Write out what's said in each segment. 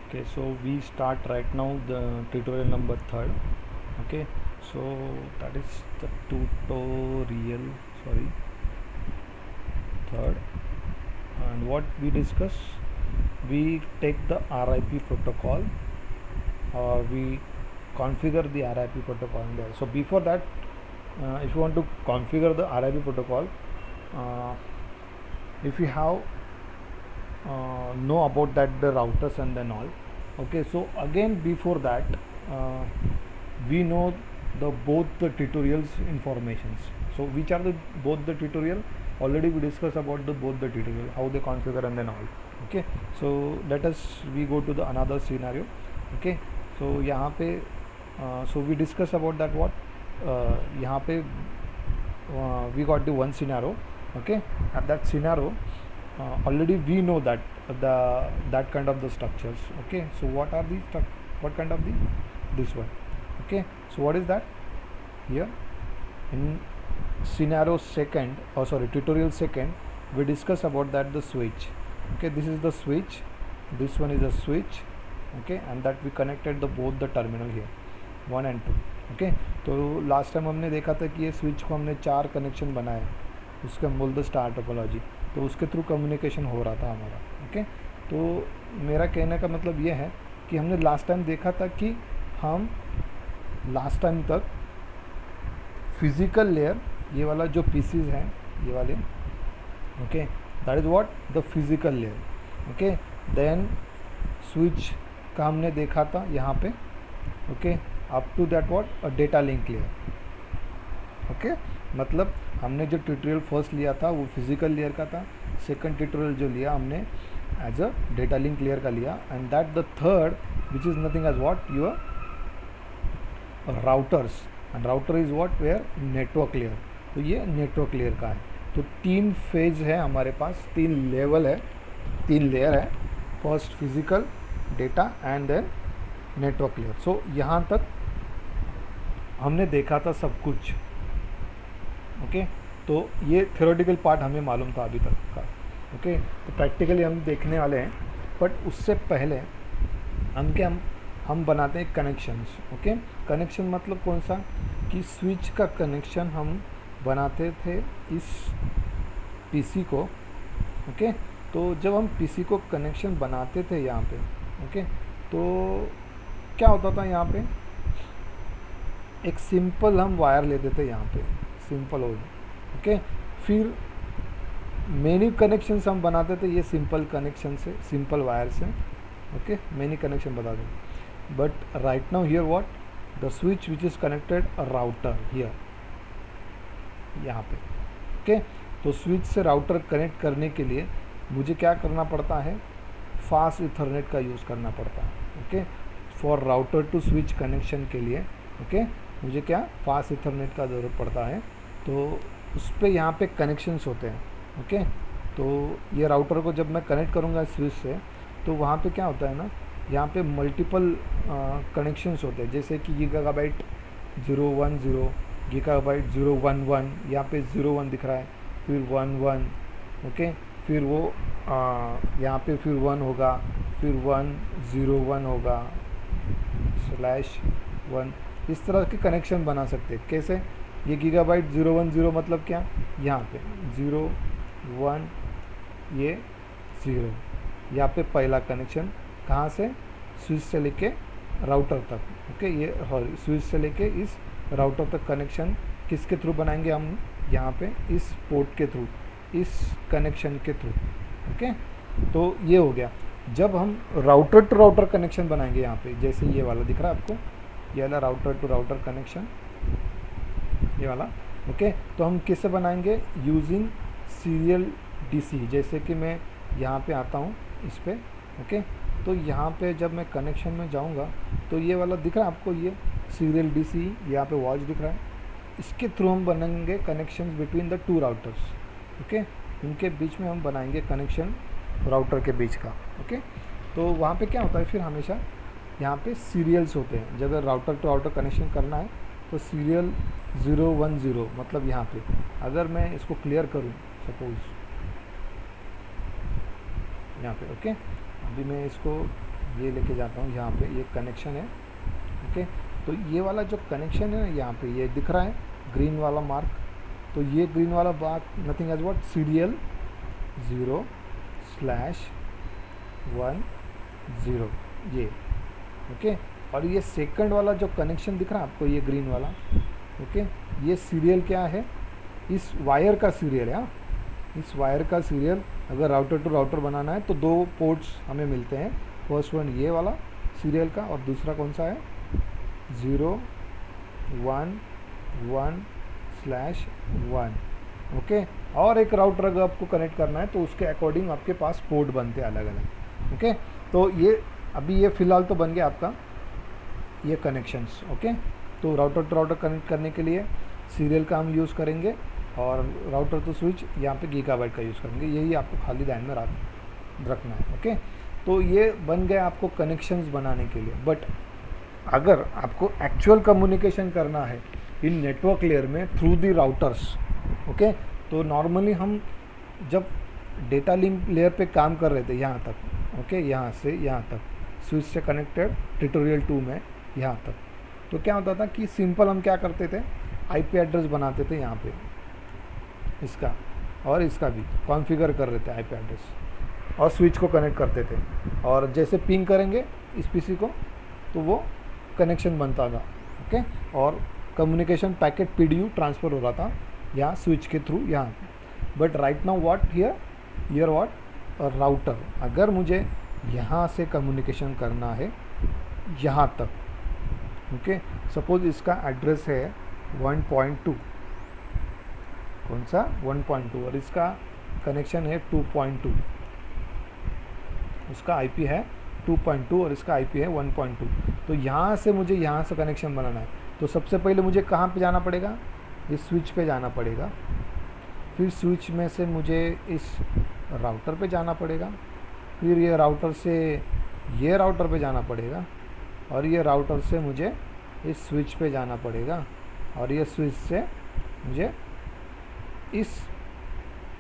Okay, so we start right now the tutorial number third. Okay, so that is the tutorial, sorry, third. And what we discuss, we take the RIP protocol, or we configure the RIP protocol in there. So before that, if you want to configure the RIP protocol, uh, if you have know about that, the routers and then all. Okay, so again before that, uh, we know the both the tutorials informations. So which are the both the tutorial? Already we discussed about the both the tutorial, how they configure and then all. Okay, so let us we go to the another scenario. Okay, so यहाँ पे so we discuss about that what यहाँ पे we got the one scenario. Okay, and that scenario already we know that that kind of the structures. Okay, so what are the what kind of the this one? Okay, so what is that here in scenario second, or sorry, tutorial second, we discuss about that the switch. Okay, this is the switch, this one is a switch. Okay, and that we connected the both the terminal here 1 and 2. Okay, तो last time हमने देखा था कि ये switch को हमने 4 connection बनाए, उसके हम बोलते स्टार टोपोलॉजी, तो उसके थ्रू कम्युनिकेशन हो रहा था हमारा. ओके, तो मेरा कहने का मतलब ये है कि हमने लास्ट टाइम देखा था कि हम लास्ट टाइम तक फिज़िकल लेयर, ये वाला जो पीसीज हैं ये वाले, okay, that is what the physical layer. Okay, then switch का हमने देखा था यहाँ पे. Okay, up to that what a data link layer. Okay, मतलब हमने जो ट्यूटोरियल फर्स्ट लिया था वो फिजिकल लेयर का था, सेकंड ट्यूटोरियल जो लिया हमने as a data link layer का लिया, and that the third which is nothing as what your routers, and router is what where network layer. तो ये नेटवर्क लेयर का है. तो 3 फेज है हमारे पास, 3 लेवल है, 3 लेयर है. First physical, data and then network layer. So यहाँ तक हमने देखा था सब कुछ. ओके, तो ये थ्योरेटिकल पार्ट हमें मालूम था अभी तक का. ओके, तो प्रैक्टिकली हम देखने वाले हैं, बट उससे पहले हम बनाते हैं कनेक्शंस. ओके, कनेक्शन मतलब कौन सा, कि स्विच का कनेक्शन हम बनाते थे इस पीसी को. ओके, तो जब हम पीसी को कनेक्शन बनाते थे यहाँ पे, ओके, तो क्या होता था यहाँ पे, एक सिंपल हम वायर लेते थे यहाँ पे, सिंपल हो. ओके, फिर मेनी कनेक्शंस हम बनाते थे ये सिंपल कनेक्शन से, सिंपल वायर से. ओके, मेनी कनेक्शन बता दें, but right now here what the switch which is connected a router here, यहाँ पे. ओके, तो स्विच से राउटर कनेक्ट करने के लिए मुझे क्या करना पड़ता है, फास्ट इथरनेट का यूज़ करना पड़ता है. Okay, for router to switch connection के लिए, ओके, मुझे क्या फास्ट इथरनेट का ज़रूरत पड़ता है. तो उस पर यहाँ पे कनेक्शंस होते हैं. ओके, तो ये राउटर को जब मैं कनेक्ट करूँगा स्विच से, तो वहाँ पे क्या होता है ना, यहाँ पे मल्टीपल कनेक्शंस होते हैं, जैसे कि गीगाबाइट 010, गीगाबाइट 011, यहाँ पे 01 दिख रहा है, फिर 11. ओके, फिर वो यहाँ पे फिर 1 होगा, फिर 101 होगा, /1. इस तरह के कनेक्शन बना सकते हैं. कैसे, ये गीगाबाइट 010 मतलब क्या, यहाँ पे 01, ये 0, यहाँ पे पहला कनेक्शन कहाँ से, स्विच से लेके राउटर तक. ओके, ये स्विच से लेके इस राउटर तक कनेक्शन किसके थ्रू बनाएंगे हम, यहाँ पे इस पोर्ट के थ्रू, इस कनेक्शन के थ्रू. ओके, तो ये हो गया. जब हम राउटर टू राउटर कनेक्शन बनाएंगे यहाँ पे, जैसे ये वाला दिख रहा है आपको, ये वाला राउटर टू राउटर कनेक्शन, ये वाला. ओके, तो हम किससे बनाएंगे, यूजिंग सीरियल डीसी. जैसे कि मैं यहाँ पे आता हूँ इस पे. ओके, तो यहाँ पे जब मैं कनेक्शन में जाऊँगा तो ये वाला दिख रहा है आपको, ये सीरियल डीसी, यहाँ पे वॉच दिख रहा है. इसके थ्रू हम बनाएंगे connection between the 2 routers. Okay, उनके बीच में हम बनाएंगे कनेक्शन राउटर के बीच का. ओके, तो वहाँ पे क्या होता है, फिर हमेशा यहाँ पे सीरियल्स होते हैं. जब राउटर टू राउटर कनेक्शन करना है तो सीरियल 010, मतलब यहाँ पे अगर मैं इसको क्लियर करूँ, सपोज यहाँ पे. ओके, अभी मैं इसको ये लेके जाता हूँ यहाँ पे, ये कनेक्शन है। ओके, तो ये वाला जो कनेक्शन है ना, यहाँ पे ये दिख रहा है ग्रीन वाला मार्क, तो ये ग्रीन वाला mark nothing as what, serial 0/1 0 ये। ओके, और ये सेकंड वाला जो कनेक्शन दिख रहा है आपको, ये ग्रीन वाला, ओके, ये सीरियल क्या है, इस वायर का सीरियल है। हाँ, इस वायर का सीरियल अगर राउटर टू राउटर बनाना है तो दो पोर्ट्स हमें मिलते हैं, फर्स्ट वन ये वाला सीरियल का, और दूसरा कौन सा है, 0/1/1। ओके, और एक राउटर अगर आपको कनेक्ट करना है तो उसके अकॉर्डिंग आपके पास पोर्ट बनते हैं अलग अलग। ओके, तो ये अभी ये फ़िलहाल तो बन गया आपका ये कनेक्शंस। ओके, तो राउटर टू राउटर कनेक्ट करने के लिए सीरियल का हम यूज़ करेंगे, और राउटर टू स्विच यहाँ पे गीगाबाइट का यूज़ करेंगे। यही आपको खाली ध्यान में रखना है। ओके, तो ये बन गया आपको कनेक्शंस बनाने के लिए। बट अगर आपको एक्चुअल कम्युनिकेशन करना है इन नेटवर्क लेयर में थ्रू दी राउटर्स, ओके, तो नॉर्मली हम जब डेटा लिंक लेयर पे काम कर रहे थे यहाँ तक, ओके, यहाँ से यहाँ तक स्विच से कनेक्टेड ट्यूटोरियल 2 में यहाँ तक, तो क्या होता था कि सिंपल हम क्या करते थे, आईपी एड्रेस बनाते थे यहाँ पे, इसका और इसका भी कॉन्फ़िगर कर रहे थे आईपी एड्रेस, और स्विच को कनेक्ट करते थे, और जैसे पिंग करेंगे इस पीसी को तो वो कनेक्शन बनता था। ओके, और कम्युनिकेशन पैकेट पीडीयू ट्रांसफ़र हो रहा था यहाँ स्विच के थ्रू यहाँ। But right now what here what, router, अगर मुझे यहाँ से कम्युनिकेशन करना है यहाँ तक, ओके, सपोज इसका एड्रेस है 1.2, कौन सा 1.2, और इसका कनेक्शन है 2.2, उसका आईपी है 2.2 और इसका आईपी है 1.2। तो यहाँ से मुझे यहाँ से कनेक्शन बनाना है, तो सबसे पहले मुझे कहाँ पे जाना पड़ेगा, इस स्विच पे जाना पड़ेगा, फिर स्विच में से मुझे इस राउटर पे जाना पड़ेगा, फिर ये राउटर से ये राउटर पे जाना पड़ेगा, और ये राउटर से मुझे इस स्विच पे जाना पड़ेगा, और ये स्विच से मुझे इस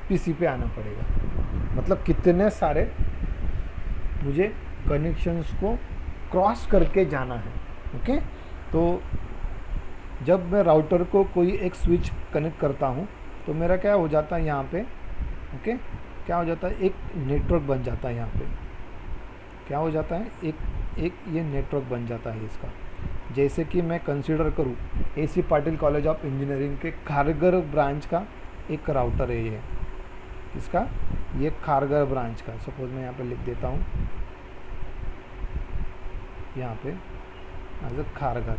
पीसी पे आना पड़ेगा। मतलब कितने सारे मुझे कनेक्शंस को क्रॉस करके जाना है। ओके, तो जब मैं राउटर को कोई एक स्विच कनेक्ट करता हूँ तो मेरा क्या हो जाता है यहाँ पे, ओके, क्या हो जाता है, एक नेटवर्क बन जाता है यहाँ पे, क्या हो जाता है, एक ये नेटवर्क बन जाता है इसका। जैसे कि मैं कंसीडर करूँ AC Patil college of engineering के खारगर ब्रांच का एक राउटर है ये, इसका ये खारगर ब्रांच का, सपोज मैं यहाँ पे लिख देता हूँ यहाँ पे एज खारगर।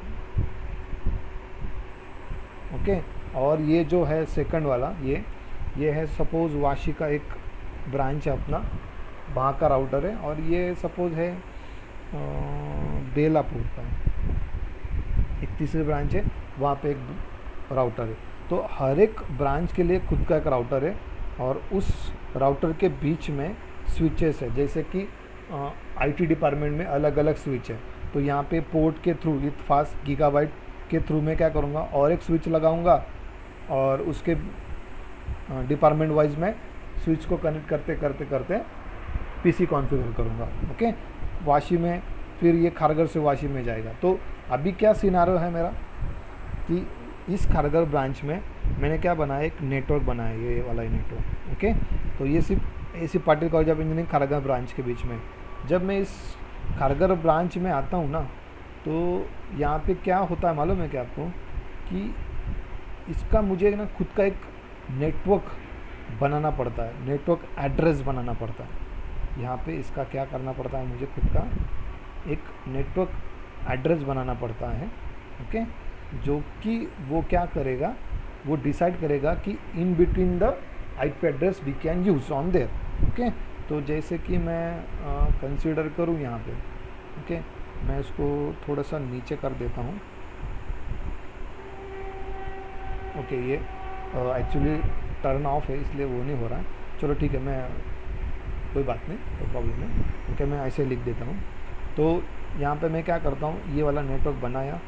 ओके, और ये जो है सेकंड वाला ये है सपोज वाशी का एक ब्रांच है अपना, वहाँ का राउटर है, और ये सपोज है बेलापुर का एक तीसरी ब्रांच है, वहाँ पे एक राउटर है। तो हर एक ब्रांच के लिए खुद का एक राउटर है, और उस राउटर के बीच में स्विचेस है, जैसे कि IT डिपार्टमेंट में अलग अलग स्विच है। तो यहाँ पे पोर्ट के थ्रू विथ फास्ट गीगाबाइट के थ्रू मैं क्या करूँगा, और एक स्विच लगाऊँगा, और उसके डिपार्टमेंट वाइज में स्विच को कनेक्ट करते करते करते पीसी कॉन्फ़िगर करूँगा। ओके, वाशी में फिर ये खारगर से वाशी में जाएगा। तो अभी क्या सिनारियो है मेरा कि इस खारगर ब्रांच में मैंने क्या बनाया, एक नेटवर्क बनाया, ये वाला नेटवर्क। ओके, तो ये सिर्फ AC Patil college of engineering Kharghar branch के बीच में। जब मैं इस खारगर ब्रांच में आता हूँ ना, तो यहाँ पे क्या होता है मालूम है क्या आपको, कि इसका मुझे ना खुद का एक नेटवर्क बनाना पड़ता है, नेटवर्क एड्रेस बनाना पड़ता है। यहाँ पे इसका क्या करना पड़ता है, मुझे खुद का एक नेटवर्क एड्रेस बनाना पड़ता है। ओके, जो कि वो क्या करेगा, वो डिसाइड करेगा कि in between the IP address we can use on there. Okay, तो जैसे कि मैं कंसीडर करूँ यहाँ पे, ओके, मैं इसको थोड़ा सा नीचे कर देता हूँ। ओके, ये एक्चुअली टर्न ऑफ है इसलिए वो नहीं हो रहा है, चलो ठीक है, मैं कोई बात नहीं, कोई प्रॉब्लम नहीं। ओके, मैं ऐसे लिख देता हूँ। तो यहाँ पे मैं क्या करता हूँ, ये वाला नेटवर्क बनाया,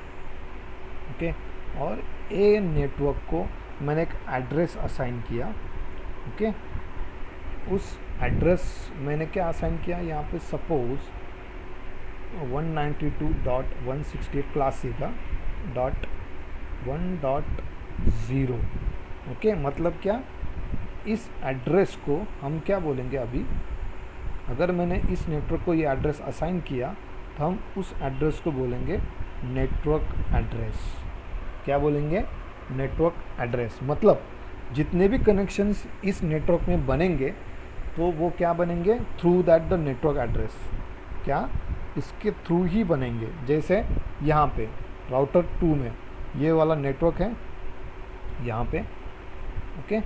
ओके, और ए नेटवर्क को मैंने एक एड्रेस असाइन किया। ओके, उस एड्रेस मैंने क्या असाइन किया, यहाँ पे सपोज 192.168 क्लास सी का डॉट 1.0। ओके, मतलब क्या, इस एड्रेस को हम क्या बोलेंगे अभी, अगर मैंने इस नेटवर्क को ये एड्रेस असाइन किया तो हम उस एड्रेस को बोलेंगे नेटवर्क एड्रेस। क्या बोलेंगे? Network address. मतलब जितने भी कनेक्शंस इस नेटवर्क में बनेंगे तो वो क्या बनेंगे? Through that the network address. क्या? इसके थ्रू ही बनेंगे। जैसे यहाँ पे राउटर 2 में ये वाला नेटवर्क है यहाँ पे, ओके,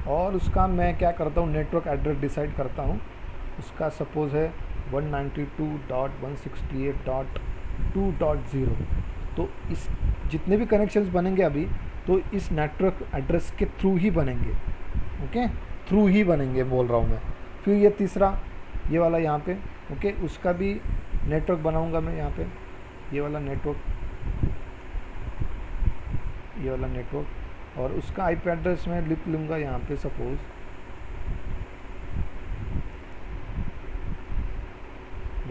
और उसका मैं क्या करता हूँ, नेटवर्क एड्रेस डिसाइड करता हूँ। उसका सपोज है 192.168.2.0। तो इस जितने भी कनेक्शंस बनेंगे अभी, तो इस नेटवर्क एड्रेस के थ्रू ही बनेंगे। ओके, थ्रू ही बनेंगे बोल रहा हूँ मैं। फिर ये तीसरा, ये वाला यहाँ पे, ओके, उसका भी नेटवर्क बनाऊँगा मैं यहाँ पे, ये वाला नेटवर्क, ये वाला नेटवर्क, और उसका आईपी एड्रेस मैं लिख लूँगा यहाँ पे सपोज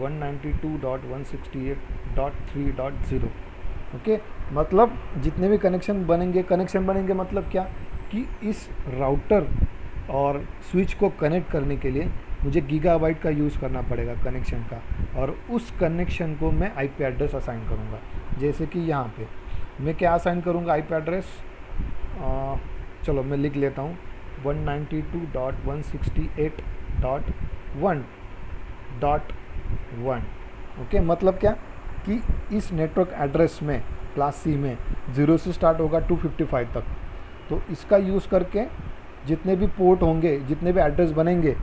192.168.3.0। ओके, मतलब जितने भी कनेक्शन बनेंगे मतलब क्या कि इस राउटर और स्विच को कनेक्ट करने के लिए मुझे गीगाबाइट का यूज़ करना पड़ेगा कनेक्शन का, और उस कनेक्शन को मैं आईपी एड्रेस असाइन करूँगा। जैसे कि यहाँ पे मैं क्या असाइन करूँगा आईपी एड्रेस, चलो मैं लिख लेता हूँ 192.168.1.1। ओके, मतलब क्या कि इस नेटवर्क एड्रेस में क्लास सी में 0 से स्टार्ट होगा 255 तक। तो इसका यूज़ करके जितने भी पोर्ट होंगे, जितने भी एड्रेस बनेंगे,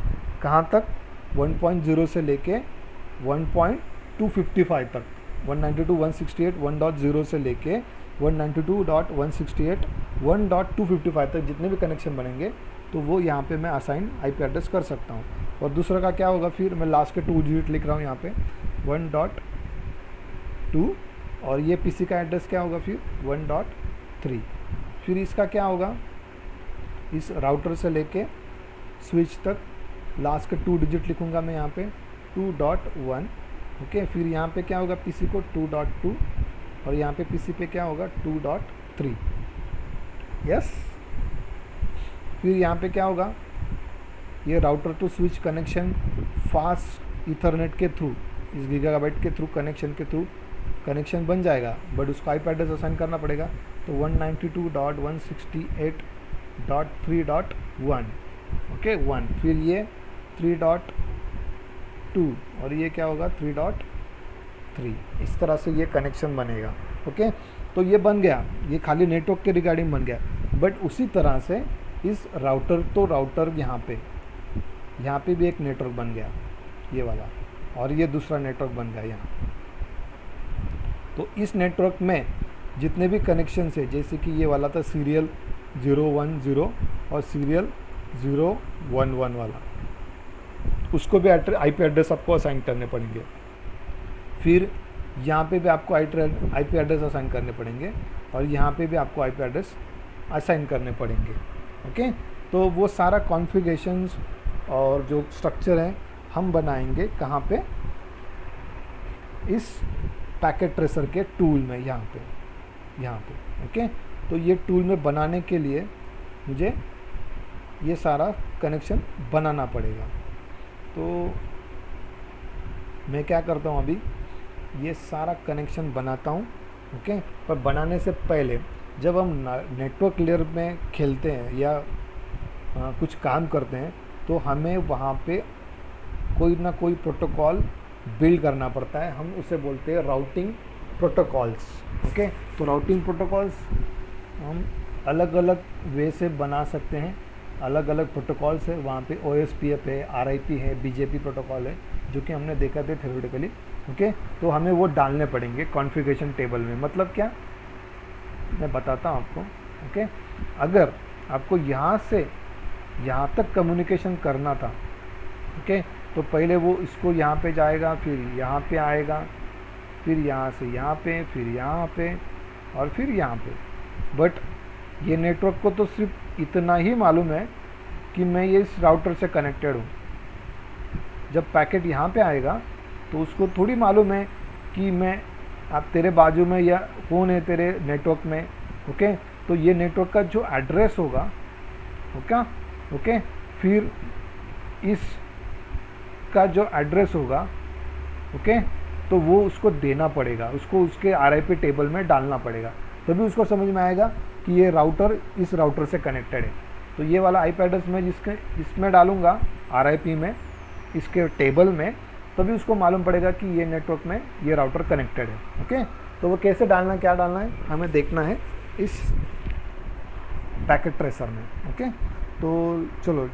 कहाँ तक, 1.0 से लेके 1.255 तक, 192.168.1.0 से लेके 192.168.1.255 तक जितने भी कनेक्शन बनेंगे तो वो यहाँ पे मैं असाइन आईपी एड्रेस कर सकता हूँ। और दूसरा का क्या होगा, फिर मैं लास्ट के 2 डिजिट लिख रहा हूँ यहाँ पे 1.2, और ये पीसी का एड्रेस क्या होगा फिर 1.3। फिर इसका क्या होगा, इस राउटर से लेके स्विच तक लास्ट के 2 डिजिट लिखूँगा मैं यहाँ पे 2.1। ओके, फिर यहाँ पे क्या होगा पीसी को 2.2, और यहाँ पे पीसी पे क्या होगा 2.3। यस, फिर यहाँ पे क्या होगा, ये router to switch connection fast ethernet के थ्रू, इस गीगाबाइट के थ्रू कनेक्शन के थ्रू कनेक्शन बन जाएगा, बट उसको आईपी एड्रेस असाइन करना पड़ेगा। तो 192.168.3.1, ओके 1, फिर ये 3.2, और ये क्या होगा 3.3। इस तरह से ये कनेक्शन बनेगा। ओके, तो ये बन गया, ये खाली नेटवर्क के रिगार्डिंग बन गया। बट उसी तरह से इस राउटर, तो राउटर यहाँ पे भी एक नेटवर्क बन गया ये वाला, और ये दूसरा नेटवर्क बन गया यहाँ। तो इस नेटवर्क में जितने भी कनेक्शन है, जैसे कि ये वाला था सीरियल 010 और सीरियल 011 वाला, उसको भी आईपी एड्रेस आपको असाइन करने पड़ेंगे। फिर यहाँ पे भी आपको आईपी एड्रेस असाइन करने पड़ेंगे, और यहाँ पे भी आपको आईपी एड्रेस असाइन करने पड़ेंगे। ओके, तो वो सारा कॉन्फ़िगरेशंस और जो स्ट्रक्चर है हम बनाएंगे कहाँ पे, इस पैकेट ट्रेसर के टूल में, यहाँ पे। ओके, तो ये टूल में बनाने के लिए मुझे ये सारा कनेक्शन बनाना पड़ेगा। तो मैं क्या करता हूँ, अभी ये सारा कनेक्शन बनाता हूँ। ओके, पर बनाने से पहले जब हम नेटवर्क लेयर में खेलते हैं या कुछ काम करते हैं, तो हमें वहाँ पे कोई ना कोई प्रोटोकॉल बिल्ड करना पड़ता है। हम उसे बोलते हैं राउटिंग प्रोटोकॉल्स। ओके, तो राउटिंग प्रोटोकॉल्स हम अलग अलग वे से बना सकते हैं। अलग अलग प्रोटोकॉल्स है वहाँ पे, OSPF है, RIP है, BGP प्रोटोकॉल है, जो कि हमने देखा थे थ्योरेटिकली। ओके, तो हमें वो डालने पड़ेंगे कॉन्फ़िगरेशन टेबल में। मतलब क्या, मैं बताता हूँ आपको। ओके, अगर आपको यहाँ से यहाँ तक कम्युनिकेशन करना था, ओके, तो पहले वो इसको यहाँ पे जाएगा, फिर यहाँ पे आएगा, फिर यहाँ से यहाँ पे, फिर यहाँ पे, और फिर यहाँ पे। बट ये नेटवर्क को तो सिर्फ इतना ही मालूम है कि मैं ये इस राउटर से कनेक्टेड हूँ। जब पैकेट यहाँ पे आएगा तो उसको थोड़ी मालूम है कि मैं आप तेरे बाजू में या कौन है तेरे नेटवर्क में, ओके। तो ये नेटवर्क का जो एड्रेस होगा, ओके ओके, फिर इस का जो एड्रेस होगा, ओके, तो वो उसको देना पड़ेगा, उसको उसके आरआईपी टेबल में डालना पड़ेगा, तभी उसको समझ में आएगा कि ये राउटर इस राउटर से कनेक्टेड है। तो ये वाला आईपी एड्रेस मैं जिसके इसमें डालूंगा आरआईपी में, इसके टेबल में, तभी उसको मालूम पड़ेगा कि ये नेटवर्क में ये राउटर कनेक्टेड है, ओके। तो वो कैसे डालना है, क्या डालना है, हमें देखना है इस पैकेट ट्रेसर में, ओके। तो चलो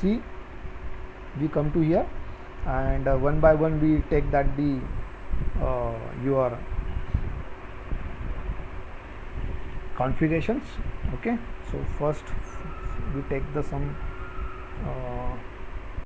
see, we come to here and one by one we take that the your configurations, okay. So first we take the some